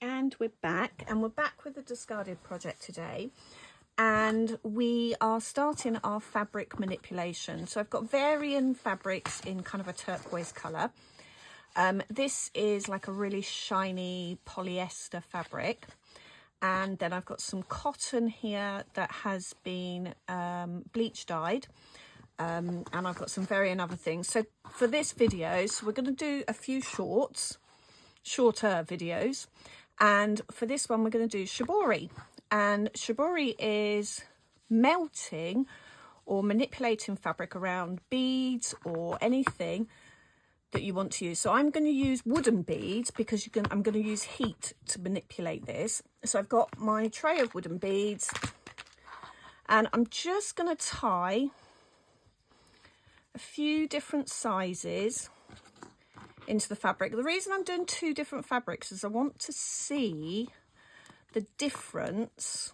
And we're back with the DiScArDeD project today, and we are starting our fabric manipulation. So I've got varying fabrics in kind of a turquoise colour. This is like a really shiny polyester fabric, and then I've got some cotton here that has been bleach dyed, and I've got some varying other things. So for this video, so we're going to do a few shorter videos. And for this one, we're going to do shibori. And shibori is melting or manipulating fabric around beads or anything that you want to use. So I'm going to use wooden beads because I'm going to use heat to manipulate this. So I've got my tray of wooden beads, and I'm just going to tie a few different sizes into the fabric. The reason I'm doing two different fabrics is I want to see the difference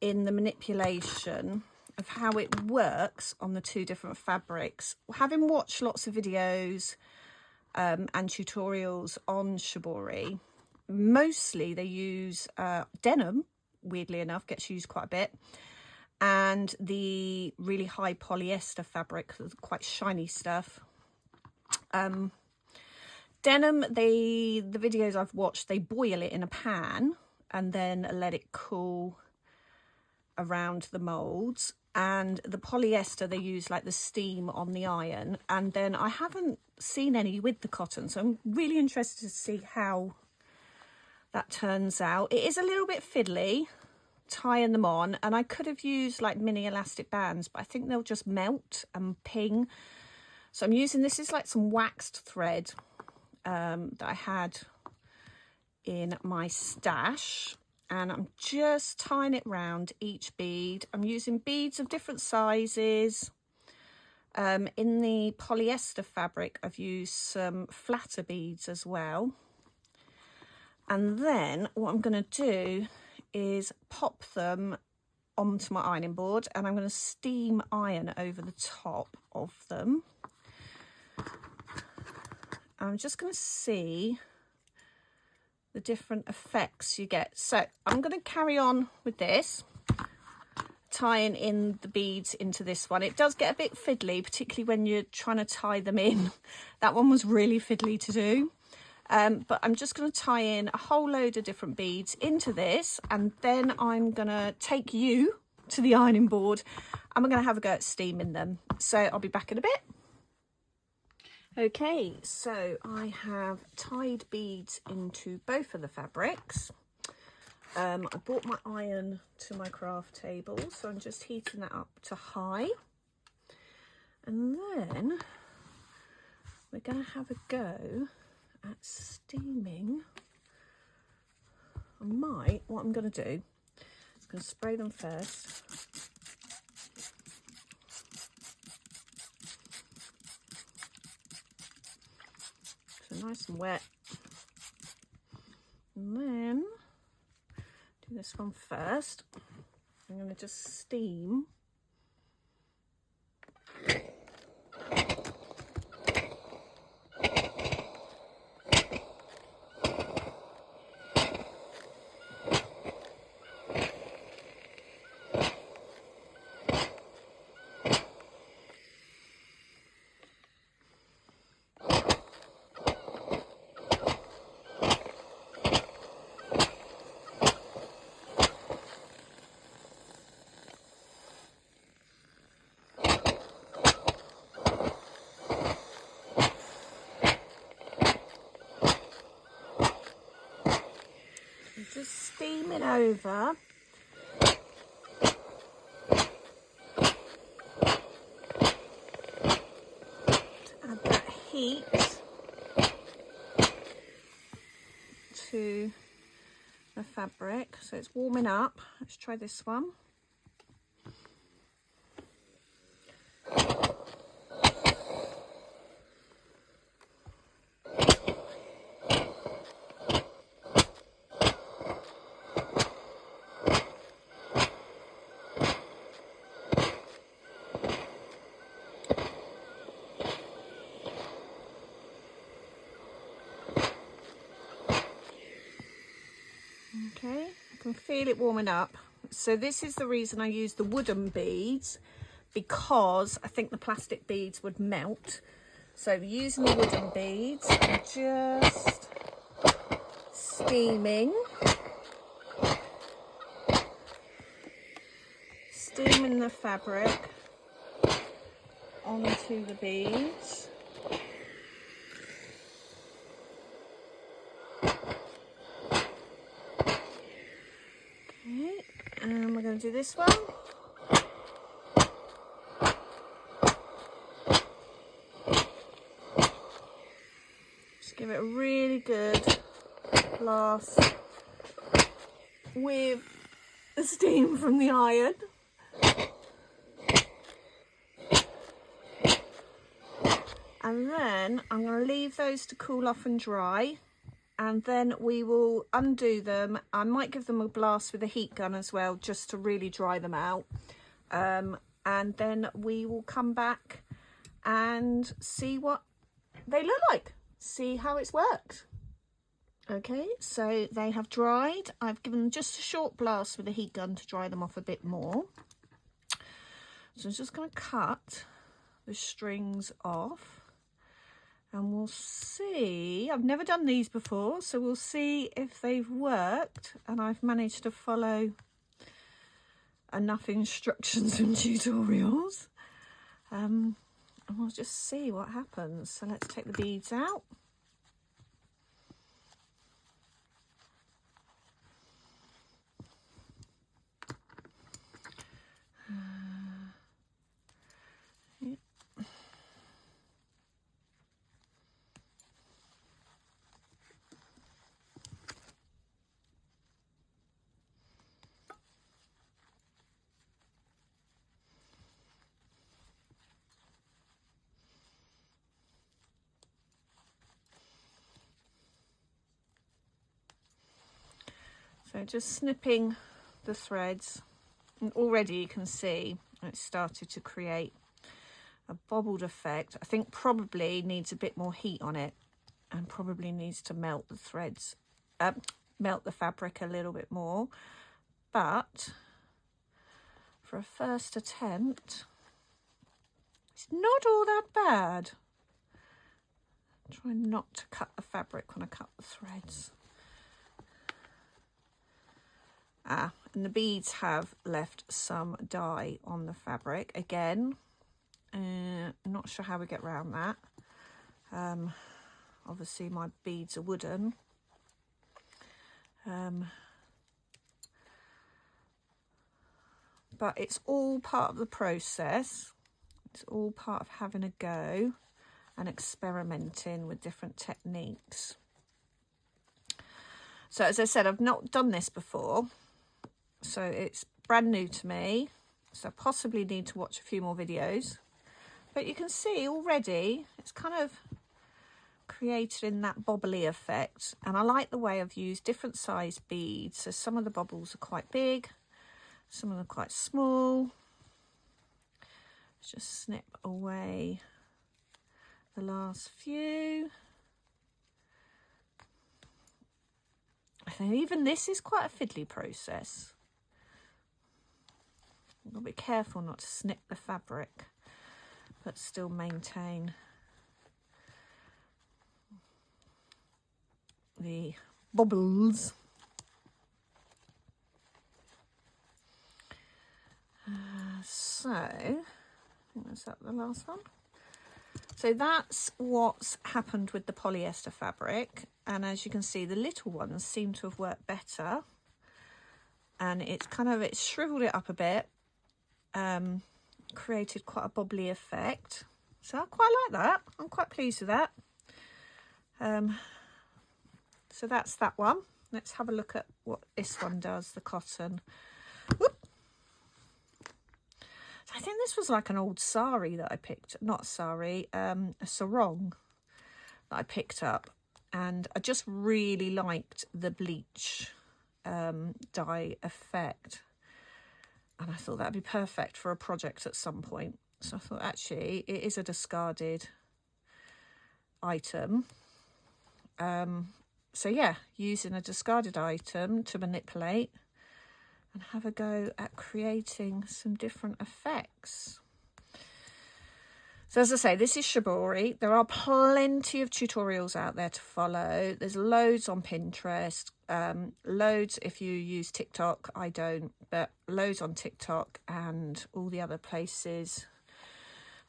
in the manipulation of how it works on the two different fabrics. Having watched lots of videos and tutorials on shibori, mostly they use denim, weirdly enough, gets used quite a bit, and the really high polyester fabric, quite shiny stuff. Denim, the videos I've watched, they boil it in a pan and then let it cool around the molds, and the polyester they use like the steam on the iron. And then I haven't seen any with the cotton, so I'm really interested to see how that turns out. It is a little bit fiddly tying them on, and I could have used like mini elastic bands, but I think they'll just melt and ping. So I'm using, this is like some waxed thread that I had in my stash, and I'm just tying it round each bead. I'm using beads of different sizes. In the polyester fabric, I've used some flatter beads as well. And then what I'm going to do is pop them onto my ironing board, and I'm going to steam iron over the top of them. I'm just going to see the different effects you get. So I'm going to carry on with this, tying in the beads into this one. It does get a bit fiddly, particularly when you're trying to tie them in. That one was really fiddly to do. But I'm just going to tie in a whole load of different beads into this, and then I'm going to take you to the ironing board and we're going to have a go at steaming them. So I'll be back in a bit. Okay, so I have tied beads into both of the fabrics. I brought my iron to my craft table, so I'm just heating that up to high. And then we're going to have a go at steaming. What I'm going to do is going to spray them first. Nice and wet, and then do this one first. I'm going to just steam . Just steam it over. To add that heat to the fabric. So it's warming up. Let's try this one. can feel it warming up. So this is the reason I use the wooden beads, because I think the plastic beads would melt. So using the wooden beads, I'm just steaming the fabric onto the beads. Okay, and we're going to do this one. Just give it a really good blast with the steam from the iron. And then I'm going to leave those to cool off and dry, and then we will undo them. I might give them a blast with a heat gun as well, just to really dry them out. And then we will come back and see what they look like, see how it's worked. Okay, so they have dried. I've given them just a short blast with a heat gun to dry them off a bit more. So I'm just going to cut the strings off. And we'll see, I've never done these before, so we'll see if they've worked and I've managed to follow enough instructions and tutorials. And we'll just see what happens. So let's take the beads out. So just snipping the threads, and already you can see it's started to create a bobbled effect. I think probably needs a bit more heat on it, and probably needs to melt the threads, melt the fabric a little bit more. But for a first attempt, it's not all that bad. Try not to cut the fabric when I cut the threads. And the beads have left some dye on the fabric again. Not sure how we get around that. Obviously my beads are wooden. But it's all part of the process. It's all part of having a go and experimenting with different techniques. So as I said, I've not done this before. So it's brand new to me, so I possibly need to watch a few more videos. But you can see already it's kind of creating that bobbly effect. And I like the way I've used different size beads. So some of the bubbles are quite big, some of them are quite small. Let's just snip away the last few. And even this is quite a fiddly process. You've got to be careful not to snip the fabric, but still maintain the bubbles. So, I think that's that the last one. So that's what's happened with the polyester fabric. And as you can see, the little ones seem to have worked better. And it's shriveled it up a bit. Created quite a bobbly effect, so I quite like that. I'm quite pleased with that. So that's that one. Let's have a look at what this one does, the cotton. Whoop. So I think this was like an old sari that I picked, not sari, a sarong that I picked up, and I just really liked the bleach dye effect. And I thought that'd be perfect for a project at some point. So I thought, actually, it is a discarded item. So yeah, using a discarded item to manipulate and have a go at creating some different effects. So as I say, this is Shibori. There are plenty of tutorials out there to follow. There's loads on Pinterest, loads if you use TikTok. I don't, but loads on TikTok and all the other places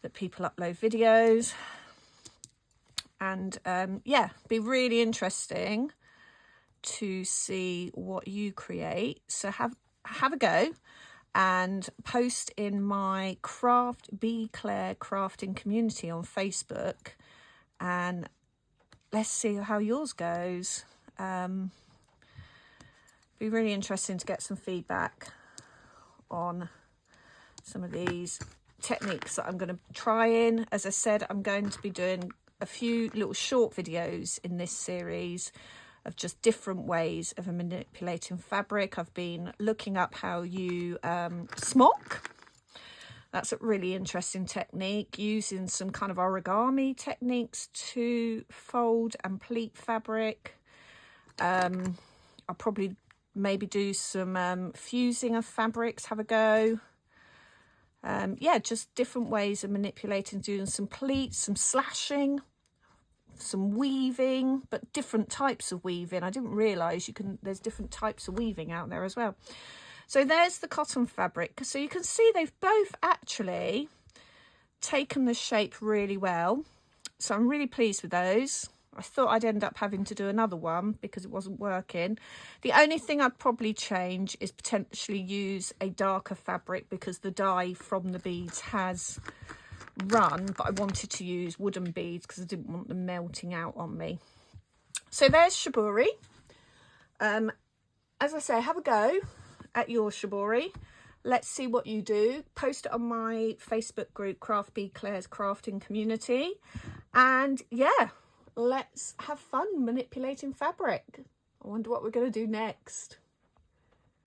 that people upload videos. And yeah, be really interesting to see what you create. So have a go and post in my craftbeeclaire crafting community on Facebook, and let's see how yours goes. Be really interesting to get some feedback on some of these techniques that I'm going to try in. As I said, I'm going to be doing a few little short videos in this series of just different ways of manipulating fabric. I've been looking up how you smock. That's a really interesting technique, using some kind of origami techniques to fold and pleat fabric. I'll probably maybe do some fusing of fabrics, have a go. Yeah, just different ways of manipulating, doing some pleats, some slashing, some weaving, but different types of weaving. I didn't realise there's different types of weaving out there as well. So there's the cotton fabric. So you can see they've both actually taken the shape really well. So I'm really pleased with those. I thought I'd end up having to do another one because it wasn't working. The only thing I'd probably change is potentially use a darker fabric because the dye from the beads has run, but I wanted to use wooden beads because I didn't want them melting out on me. So there's Shibori. As I say, have a go at your Shibori. Let's see what you do. Post it on my Facebook group, craftbeeclaire's crafting community, and yeah, let's have fun manipulating fabric. I wonder what we're going to do next.